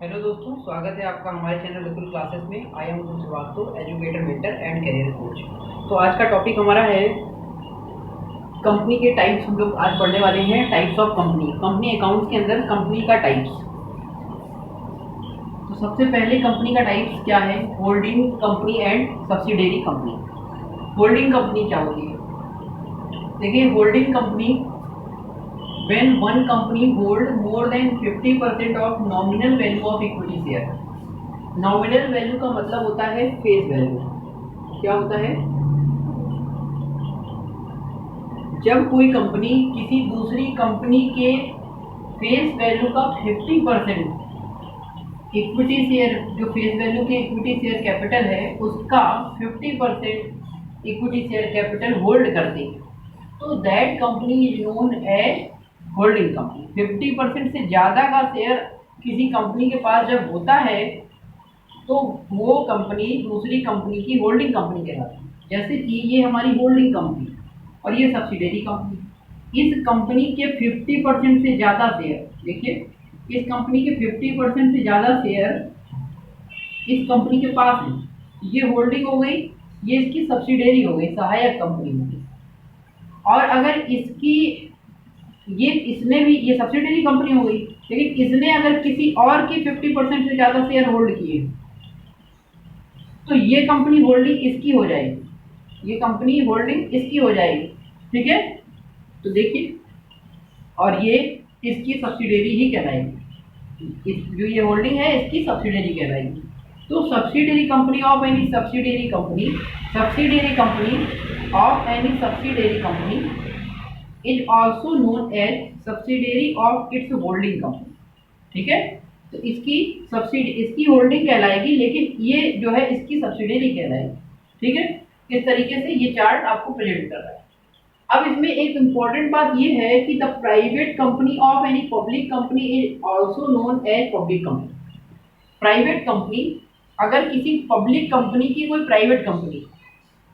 Hello दोस्तों, स्वागत है आपका हमारे चैनल बिल्कुल क्लासेस में। I am Srivastava, educator, mentor and career coach. तो आज का टॉपिक हमारा है कंपनी के टाइप्स। हम लोग आज पढ़ने वाले हैं types of company. Company accounts के अंदर कंपनी का टाइप्स। तो सबसे पहले कंपनी का टाइप्स क्या है? Holding company and subsidiary company. Holding company क्या होती है? देखिए, holding company when one company hold more than 50% of nominal value of equity share। nominal value का मतलब होता है फेस वैल्यू। क्या होता है? जब कोई कंपनी किसी दूसरी कंपनी के फेस वैल्यू का 50% इक्विटी शेयर, जो फेस वैल्यू के इक्विटी शेयर कैपिटल है उसका 50% इक्विटी शेयर कैपिटल होल्ड करती है, तो that company is known as holding company. 50% से ज़्यादा का शेयर किसी कंपनी के पास जब होता है तो वो कंपनी दूसरी कंपनी की होल्डिंग कंपनी कहलाती है। जैसे कि ये हमारी होल्डिंग कंपनी और ये सब्सिडियरी कंपनी। इस कंपनी के 50% से ज़्यादा शेयर, देखिए, इस कंपनी के 50% से ज़्यादा शेयर इस कंपनी के पास है। ये होल्डिंग हो गई, ये इसकी सब्सिडियरी हो गई, सहायक कंपनी हो गई। और अगर इसने भी, ये सब्सिडियरी कंपनी हो गई, लेकिन इसने अगर किसी और की 50% से ज़्यादा शेयर होल्ड किए तो ये कंपनी होल्डिंग इसकी हो जाएगी, ये कंपनी होल्डिंग इसकी हो जाएगी। ठीक है, तो देखिए, और ये इसकी सब्सिडियरी ही कहलाएगी। जो ये होल्डिंग है इसकी सब्सिडियरी कहलाएगी। तो subsidiary company of any subsidiary company, subsidiary company of any subsidiary company is also known as subsidiary of its holding company. ठीक है, तो इसकी होल्डिंग कहलाएगी, लेकिन ये जो है इसकी सब्सिडियरी कहलाएगी। ठीक है, इस तरीके से ये चार्ट आपको प्रेजेंट कर रहा है। अब इसमें एक इंपॉर्टेंट बात ये है कि the private company of any public company is also known as public company. Private company, अगर किसी पब्लिक कंपनी की कोई प्राइवेट कंपनी,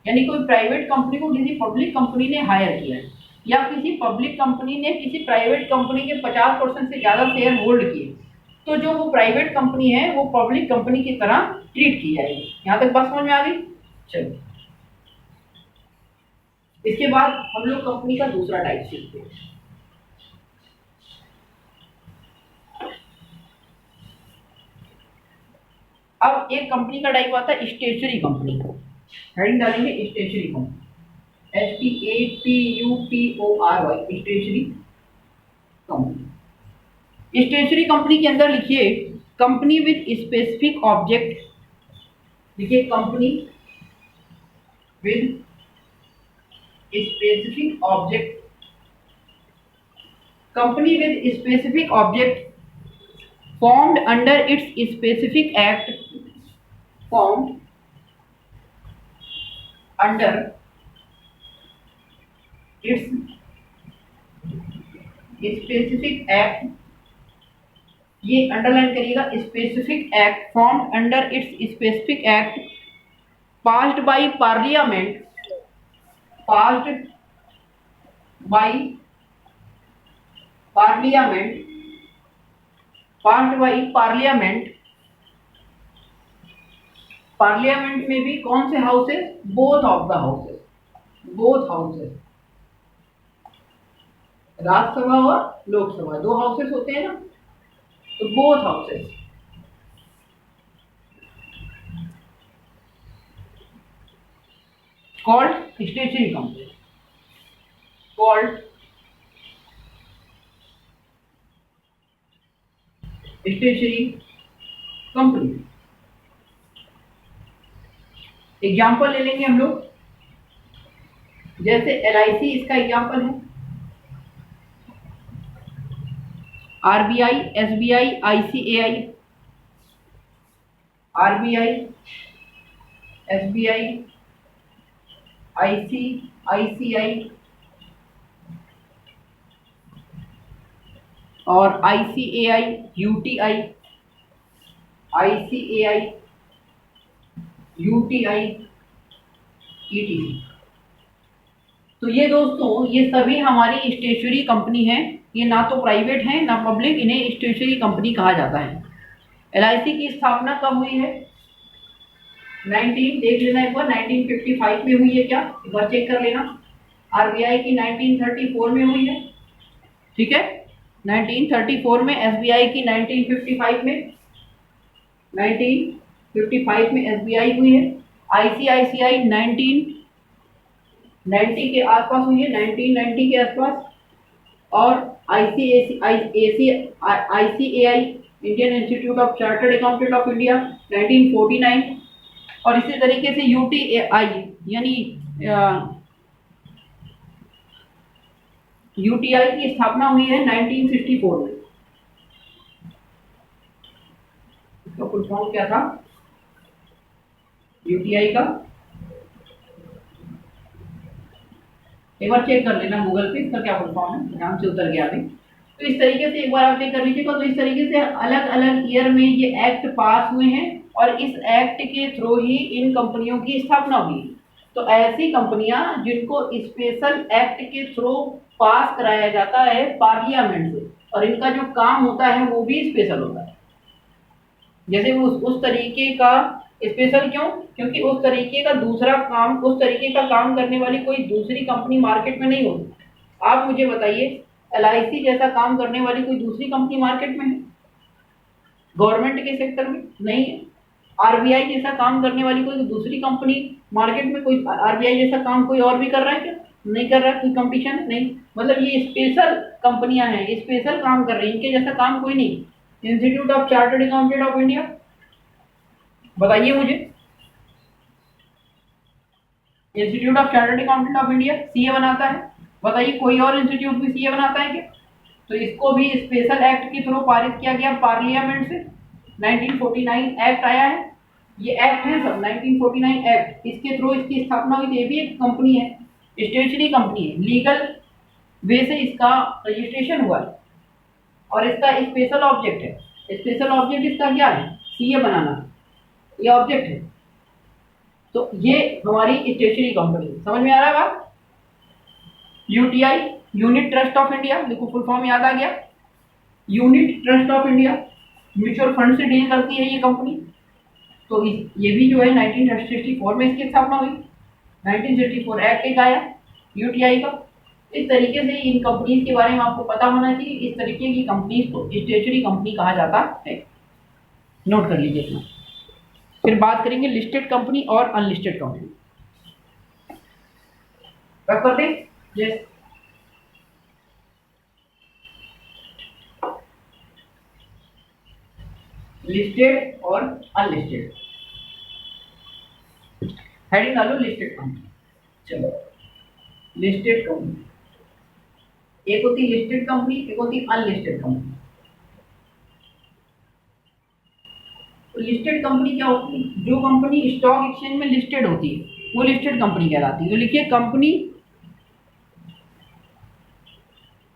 यानी कोई प्राइवेट कंपनी को किसी पब्लिक कंपनी ने हायर किया है, या किसी पब्लिक कंपनी ने किसी प्राइवेट कंपनी के 50% से ज़्यादा शेयर होल्ड किए, तो जो वो प्राइवेट कंपनी है वो पब्लिक कंपनी की तरह ट्रीट की जाएगी। यहाँ तक बात समझ में आ गई? चलो, इसके बाद हम लोग कंपनी का दूसरा टाइप सीखते हैं। अब एक कंपनी का टाइप आता है स्टेशनरी कंपनी। हेडिंग डालेंगे stationery company, STATUTORY, stationery company. Stationery company के अंदर लिखिए कंपनी विद स्पेसिफिक ऑब्जेक्ट। लिखिए company with specific object. Company with specific object formed under its specific act, formed under its specific act, ये underline करिएगा, specific act, formed under its specific act, passed by Parliament, passed by Parliament, passed by Parliament. Parliament में भी कौन से houses? Both of the houses, both houses, Rajya Sabha और लोकसभा, दो houses होते हैं ना, तो both houses. Called stationery company, called stationery company. Example ले लेंगे हम लोग, जैसे LIC इसका एग्जाम्पल है, RBI, SBI, ICAI, RBI, SBI, ICICI और ICAI, UTI, ICAI, UTI, ETC। तो ये दोस्तों, ये सभी हमारी स्टेशनरी कंपनी है। ये ना तो प्राइवेट है ना पब्लिक, इन्हें स्टेशनरी कंपनी कहा जाता है। LIC की स्थापना कब हुई है? 19 देख लेना एक बार, 1955 में हुई है क्या, एक बार चेक कर लेना। RBI की 1934 में हुई है, ठीक है, 1934 में। SBI की 1955 में, 1955 में SBI हुई है। ICICI 1990 के आसपास हुई है, 1990 के आसपास। और ICAI Indian institute of chartered accountant of India 1949। और इसी तरीके से UTI यानी UTI की स्थापना हुई है 1964 में। इसका फुल फॉर्म क्या था UTI का? एक बार चेक कर लेना गूगल पे, इसका क्या फुल फॉर्म है, आराम से उतर गया अभी। तो इस तरीके से एक बार आप चेक कर लीजिएगा। तो इस तरीके से अलग अलग ईयर में ये एक्ट पास हुए हैं और इस एक्ट के थ्रू ही इन कंपनियों की स्थापना हुई। तो ऐसी कंपनियां जिनको स्पेशल एक्ट के थ्रू पास कराया जाता है पार्लियामेंट से, और इनका जो काम होता है वो भी स्पेशल होता है। जैसे उस तरीके का स्पेशल क्यों? क्योंकि उस तरीके का दूसरा काम, उस तरीके का काम करने वाली कोई दूसरी कंपनी मार्केट में नहीं होती। आप मुझे बताइए, LIC जैसा काम करने वाली कोई दूसरी कंपनी मार्केट में है? गवर्नमेंट के सेक्टर में नहीं है। RBI जैसा काम करने वाली कोई दूसरी कंपनी मार्केट में, कोई RBI जैसा काम कोई और भी कर रहा है क्या? नहीं कर रहा है, कोई कंपटीशन नहीं। मतलब ये स्पेशल कंपनियां हैं, स्पेशल काम कर रही हैं, इनके जैसा काम कोई नहीं। Institute of chartered accountant of India, बताइए मुझे, institute of chartered accountant of India CA बनाता है, बताइए कोई और इंस्टीट्यूट भी CA बनाता है क्या? तो इसको भी स्पेशल एक्ट के थ्रू पारित किया गया पार्लियामेंट से। 1949 एक्ट आया है, ये एक्ट है सब, 1949 एक्ट, इसके थ्रू इसकी स्थापना हुई थी। ये भी एक कंपनी है, स्टेशनरी कंपनी है, लीगल वे से इसका रजिस्ट्रेशन हुआ है और इसका स्पेशल ऑब्जेक्ट है। स्पेशल ऑब्जेक्ट इसका क्या है? CA बनाना, ये ऑब्जेक्ट है। तो ये हमारी स्टेशनरी कंपनी, समझ में आ रहा है बात? UTI unit trust of India, देखो फुल फॉर्म याद आ गया, unit trust of India, mutual fund से डील करती है ये कंपनी। तो ये भी जो है 1964 में इसकी स्थापना हुई, 1964 एक्ट एक आया UTI का। इस तरीके से इन कंपनीज के बारे में आपको पता होना चाहिए। इस तरीके की कंपनीज को स्टेशनरी कंपनी कहा जाता है, नोट कर लीजिए इतना। फिर बात करेंगे लिस्टेड कंपनी और अनलिस्टेड कंपनी। रख कर दें, यस। लिस्टेड और अनलिस्टेड, हेडिंग डालो लिस्टेड कंपनी। चलो, लिस्टेड कंपनी, एक होती लिस्टेड कंपनी, एक होती अनलिस्टेड कंपनी। तो लिस्टेड कंपनी क्या होती है? जो कंपनी स्टॉक एक्सचेंज में लिस्टेड होती है वो लिस्टेड कंपनी कहलाती है। तो लिखिए, company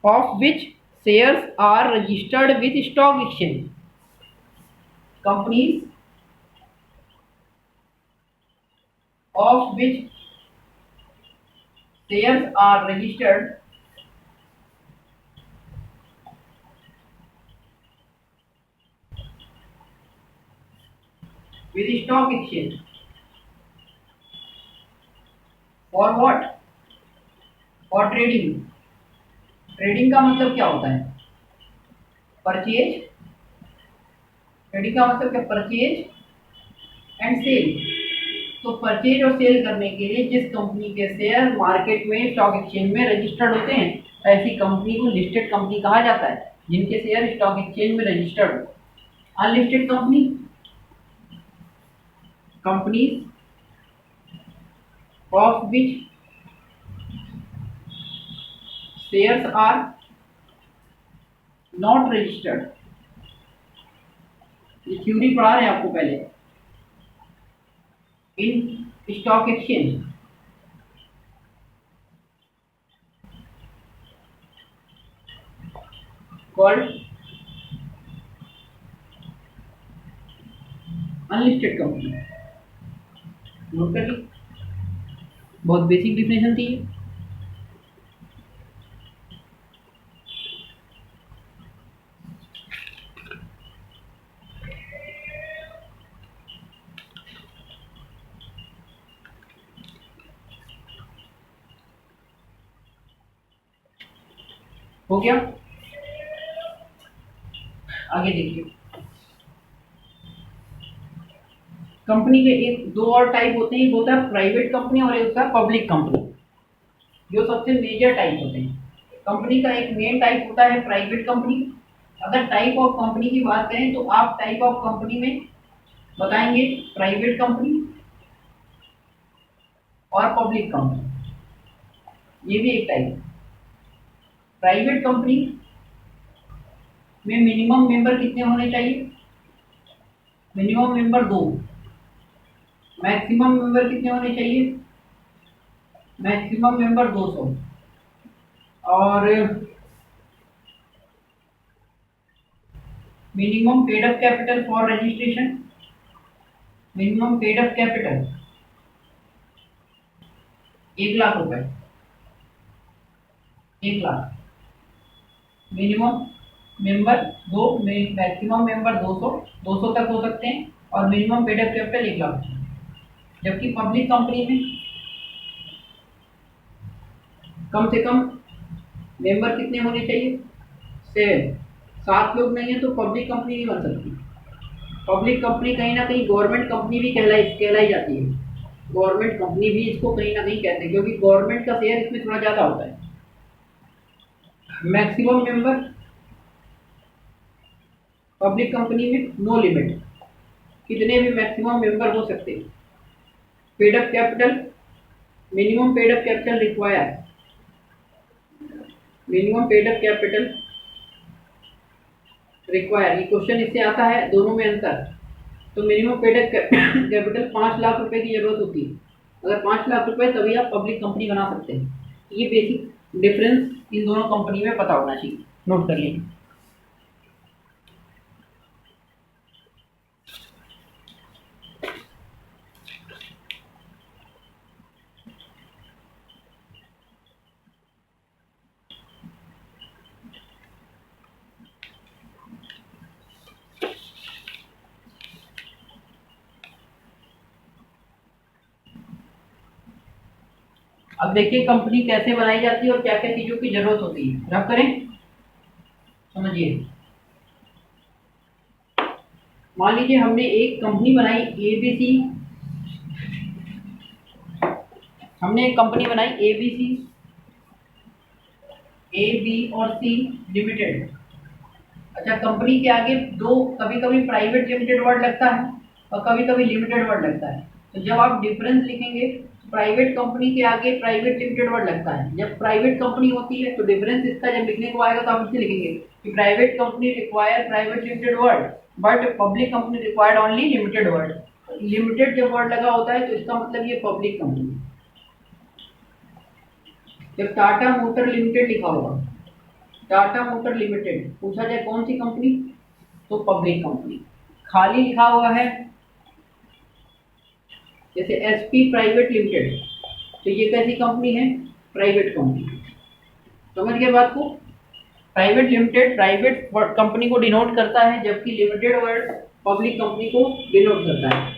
of which shares are registered with stock exchange, companies of which shares are registered with stock exchange for what? For trading। Trading का मतलब क्या होता है? परचेज। ट्रेडिंग का मतलब क्या? Purchase and sale. तो परचेज और सेल करने के लिए जिस कंपनी के शेयर मार्केट में स्टॉक एक्सचेंज में रजिस्टर्ड होते हैं, ऐसी कंपनी को लिस्टेड कंपनी कहा जाता है, जिनके शेयर स्टॉक एक्सचेंज में रजिस्टर्ड हो। Unlisted company, companies of which shares are not registered, ये थ्योरी पढ़ा रहे हैं आपको पहले, in stock exchange, called unlisted company. Note कर ली, बहुत बेसिक डिफिनेशन थी ये। हो गया। आगे देखिए, कंपनी के एक दो और टाइप होते हैं, एक होता है प्राइवेट कंपनी और एक होता है पब्लिक कंपनी, जो सबसे मेजर टाइप होते हैं। कंपनी का एक मेन टाइप होता है प्राइवेट कंपनी। अगर टाइप ऑफ कंपनी की बात करें तो आप टाइप ऑफ कंपनी में बताएंगे प्राइवेट कंपनी और पब्लिक कंपनी, ये भी एक टाइप है। प्राइवेट कंपनी में मिनिमम मेंबर कितने होने चाहिए? Minimum member 2। मैक्सिमम मेंबर कितने होने चाहिए? Maximum member 200। और minimum paid up capital for registration, minimum paid up capital 1,00,000 रुपए, 1,00,000। मिनिमम मेंबर 2, मैक्सिमम मेंबर 200, 200 तक हो सकते हैं, और मिनिमम पेड अप कैपिटल 1,00,000। जबकि पब्लिक कंपनी में कम से कम मेंबर कितने होने चाहिए? 7। 7 लोग नहीं है तो पब्लिक कंपनी नहीं बन सकती। पब्लिक कंपनी कहीं ना कहीं गवर्नमेंट कंपनी भी कहलाई जाती है। गवर्नमेंट कंपनी भी इसको कहीं ना कहीं कहते हैं, क्योंकि गवर्नमेंट का शेयर इसमें थोड़ा ज़्यादा होता है। मैक्सिमम मेंबर पब्लिक कंपनी में नो लिमिट, कितने भी मैक्सिमम मेंबर हो सकते हैं। Paid up capital, minimum paid up capital require, minimum paid up capital require, ये क्वेश्चन इससे आता है, दोनों में अंतर। तो मिनिमम पेड अप कैपिटल 5,00,000 रुपए की जरूरत होती है। अगर 5,00,000 रुपए, तभी आप पब्लिक कंपनी बना सकते हैं। ये बेसिक डिफरेंस इन दोनों कंपनी में पता होना चाहिए, नोट कर लीजिए। अब देखिए कंपनी कैसे बनाई जाती है और क्या क्या चीजों की जरूरत होती है। रब करें, समझिए। मान लीजिए हमने एक कंपनी बनाई एबीसी, हमने एक कंपनी बनाई एबीसी, ए बी और सी लिमिटेड। अच्छा, कंपनी के आगे दो, कभी कभी प्राइवेट लिमिटेड वर्ड लगता है और कभी कभी लिमिटेड वर्ड लगता है। तो जब आप डिफरेंस लिखेंगे, प्राइवेट कंपनी के आगे प्राइवेट लिमिटेड वर्ड लगता है। जब प्राइवेट कंपनी होती है तो डिफरेंस इसका जब लिखने को आएगा तो आप इसे लिखेंगे कि private company require private limited word, but public company required only limited word. Limited जब वर्ड लगा होता है तो इसका मतलब ये पब्लिक कंपनी। जब टाटा मोटर लिमिटेड लिखा होगा, टाटा मोटर लिमिटेड, पूछा जाए कौन सी कंपनी, तो पब्लिक कंपनी। खाली लिखा हुआ है जैसे एसपी प्राइवेट लिमिटेड, तो ये कैसी कंपनी है? Private company. समझ गए बात को? प्राइवेट लिमिटेड प्राइवेट कंपनी को डिनोट करता है, जबकि लिमिटेड वर्ड पब्लिक कंपनी को डिनोट करता है।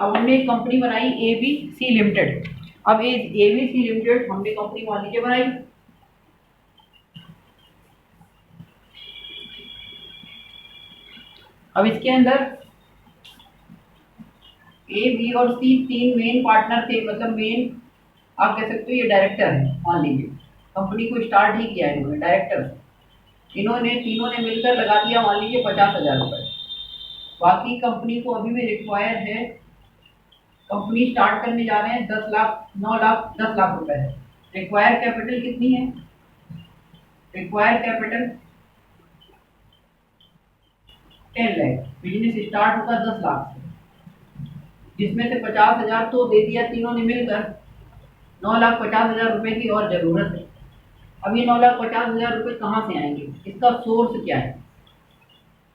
अब हमने एक कंपनी बनाई एबीसी लिमिटेड। अब एबीसी लिमिटेड हमने कंपनी मान लीजिए बनाई, अब इसके अंदर ए बी और सी 3 मेन पार्टनर थे, मतलब मेन आप कह सकते हो ये डायरेक्टर है। मान लीजिए कंपनी को स्टार्ट ही किया है इन्होंने, डायरेक्टर इन्होंने, तीनों ने मिलकर लगा दिया मान लीजिए 50,000 रुपए। बाकी कंपनी को अभी भी रिक्वायर है, कंपनी स्टार्ट करने जा रहे हैं 10 लाख, 9 लाख, 10 लाख रुपए है। रिक्वायर कैपिटल कितनी है? Require capital 10 lakh. Business start होगा 10 लाख से, जिसमें से 50,000 तो दे दिया तीनों ने मिलकर, 9,50,000 रुपए की और जरूरत है। अब ये 9,50,000 रुपए कहाँ से आएंगे? इसका सोर्स क्या है?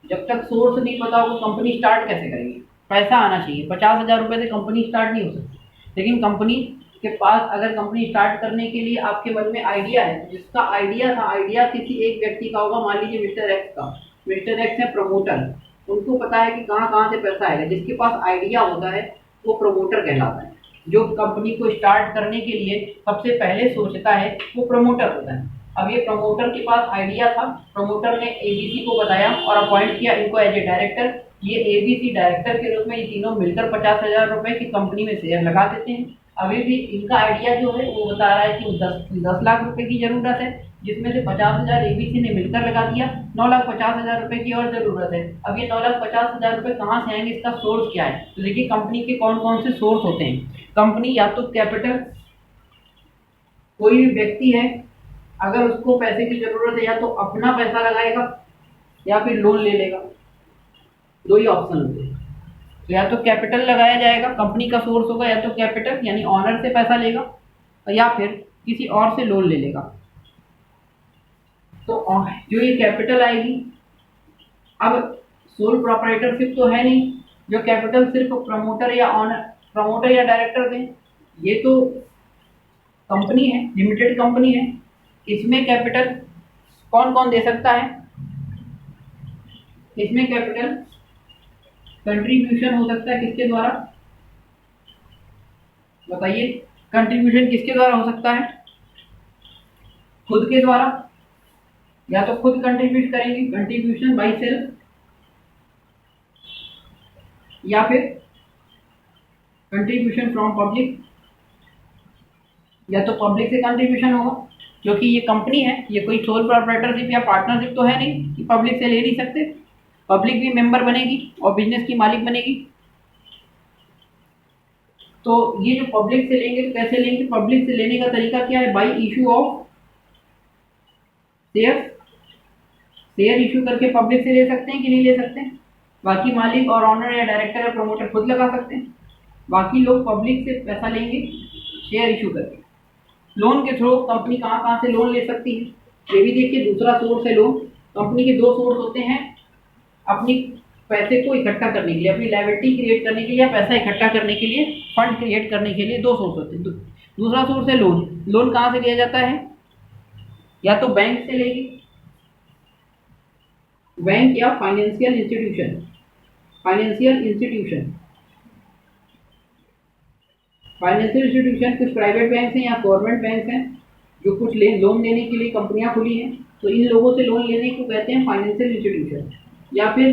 जब तक सोर्स नहीं पता होगा कंपनी स्टार्ट कैसे करेगी? पैसा आना चाहिए। 50,000 रुपए से कंपनी स्टार्ट नहीं हो सकती। लेकिन कंपनी के पास अगर कंपनी स्टार्ट करने के लिए आपके मन में आइडिया है, जिसका आइडिया था, आइडिया किसी एक व्यक्ति का होगा, मान लीजिए मिस्टर एक्स का। मिस्टर एक्स है प्रमोटर, उनको पता है कि कहाँ कहाँ से पैसा आएगा। जिसके पास आइडिया होता है वो प्रमोटर कहलाता है। जो कंपनी को स्टार्ट करने के लिए सबसे पहले सोचता है वो प्रमोटर होता है। अब ये प्रमोटर के पास आइडिया था, प्रमोटर ने एबीसी को बताया और अपॉइंट किया इनको एज ए डायरेक्टर। ये एबीसी डायरेक्टर के रूप में ये तीनों मिलकर 50,000 रुपए की कंपनी में शेयर लगा देते हैं। अभी भी इनका आइडिया जो है वो बता रहा है कि 10 लाख रुपए की जरूरत है, जिसमें से 50,000 एबीसी ने मिलकर लगा दिया, 9,50,000 रुपए की और जरूरत है। अब ये 9,50,000 रुपए कहाँ से आएंगे, इसका सोर्स क्या है? तो देखिए कंपनी के कौन कौन से सोर्स होते हैं। कंपनी या तो कैपिटल, कोई भी व्यक्ति है अगर उसको पैसे की जरूरत है या तो अपना पैसा लगाएगा या फिर लोन ले लेगा, दो ही ऑप्शन होते हैं। तो या तो कैपिटल लगाया जाएगा, कंपनी का सोर्स होगा या तो कैपिटल यानी ऑनर से पैसा लेगा या फिर किसी और से लोन ले लेगा। तो जो ये कैपिटल आएगी, अब सोल प्रोप्राइटरशिप तो है नहीं जो कैपिटल सिर्फ प्रमोटर या ऑनर, प्रमोटर या डायरेक्टर दें। ये तो कंपनी है, लिमिटेड कंपनी है, इसमें कैपिटल कौन कौन दे सकता है? इसमें कैपिटल कंट्रीब्यूशन हो सकता है किसके द्वारा, बताइए? कंट्रीब्यूशन किसके द्वारा हो सकता है? खुद के द्वारा, या तो खुद कंट्रीब्यूट करेंगे, कंट्रीब्यूशन बाय सेल्फ, या फिर कंट्रीब्यूशन फ्रॉम पब्लिक, या तो पब्लिक से कंट्रीब्यूशन होगा क्योंकि ये कंपनी है, ये कोई सोल प्रोप्राइटरशिप या पार्टनरशिप तो है नहीं कि पब्लिक से ले नहीं सकते। पब्लिक भी मेंबर बनेगी और बिजनेस की मालिक बनेगी। तो ये जो पब्लिक से लेंगे तो कैसे लेंगे? पब्लिक से लेने का तरीका क्या है? Bye issue of share, share issue करके पब्लिक से ले सकते हैं कि नहीं ले सकते हैं? बाकी मालिक और ऑनर या डायरेक्टर या प्रमोटर खुद लगा सकते हैं, बाकी लोग पब्लिक से पैसा लेंगे शेयर इशू करके। लोन के थ्रू कंपनी कहाँ कहाँ से लोन ले सकती है, ये भी देखिए। दूसरा सोर्स है लोन। कंपनी के दो सोर्स होते हैं अपनी पैसे को इकट्ठा करने के लिए, अपनी लायबिलिटी क्रिएट करने के लिए या पैसा इकट्ठा करने के लिए, फंड क्रिएट करने के लिए दो सोर्स होते हैं। दूसरा सोर्स है लोन। लोन कहाँ से लिया जाता है? या तो बैंक से लेगी, बैंक या financial institution, financial institution, financial institution कुछ प्राइवेट बैंक हैं या गवर्नमेंट बैंक हैं जो कुछ लोन देने के लिए कंपनियां खुली हैं, तो इन लोगों से लोन लेने को कहते हैं फाइनेंशियल इंस्टीट्यूशन। या फिर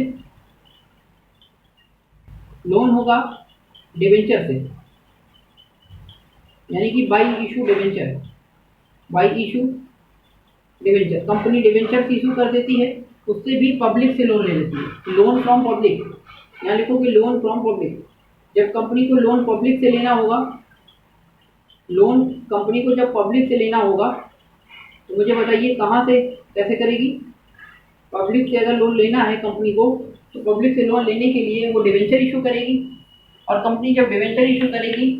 लोन होगा डिवेंचर से, यानी कि by issue debenture, by issue debenture, company debenture issue कर देती है, उससे भी पब्लिक से लोन ले लेती है। लोन फ्रॉम पब्लिक, यहाँ लिखो कि लोन फ्रॉम पब्लिक। जब कंपनी को लोन पब्लिक से लेना होगा, लोन कंपनी को जब पब्लिक से लेना होगा तो मुझे बताइए कहाँ से कैसे करेगी? पब्लिक से अगर लोन लेना है कंपनी को तो पब्लिक से लोन लेने के लिए वो डिवेंचर इशू करेगी, और कंपनी जब डिवेंचर इशू करेगी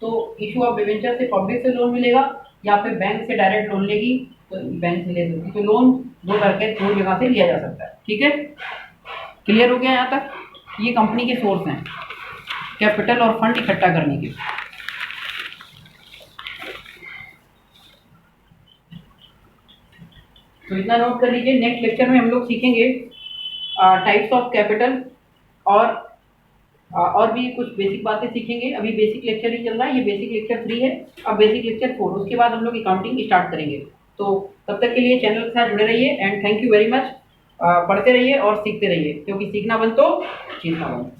तो इशू ऑफ डिवेंचर से पब्लिक से लोन मिलेगा या फिर बैंक से डायरेक्ट लोन लेगी तो बैंक से ले सकती। तो लोन दो करके दो जगह से लिया जा सकता है। ठीक है, क्लियर हो गया यहाँ तक? ये कंपनी के सोर्स हैं कैपिटल और फंड इकट्ठा करने के। तो इतना नोट कर लीजिए। नेक्स्ट लेक्चर में हम लोग सीखेंगे टाइप्स ऑफ कैपिटल और भी कुछ बेसिक बातें सीखेंगे। अभी बेसिक लेक्चर ही चल रहा है, ये बेसिक लेक्चर 3 है, अब बेसिक लेक्चर 4, उसके बाद हम लोग अकाउंटिंग स्टार्ट करेंगे। तो तब तक के लिए चैनल के साथ जुड़े रहिए and thank you very much. पढ़ते रहिए और सीखते रहिए, क्योंकि सीखना बंद तो सीखना बंद।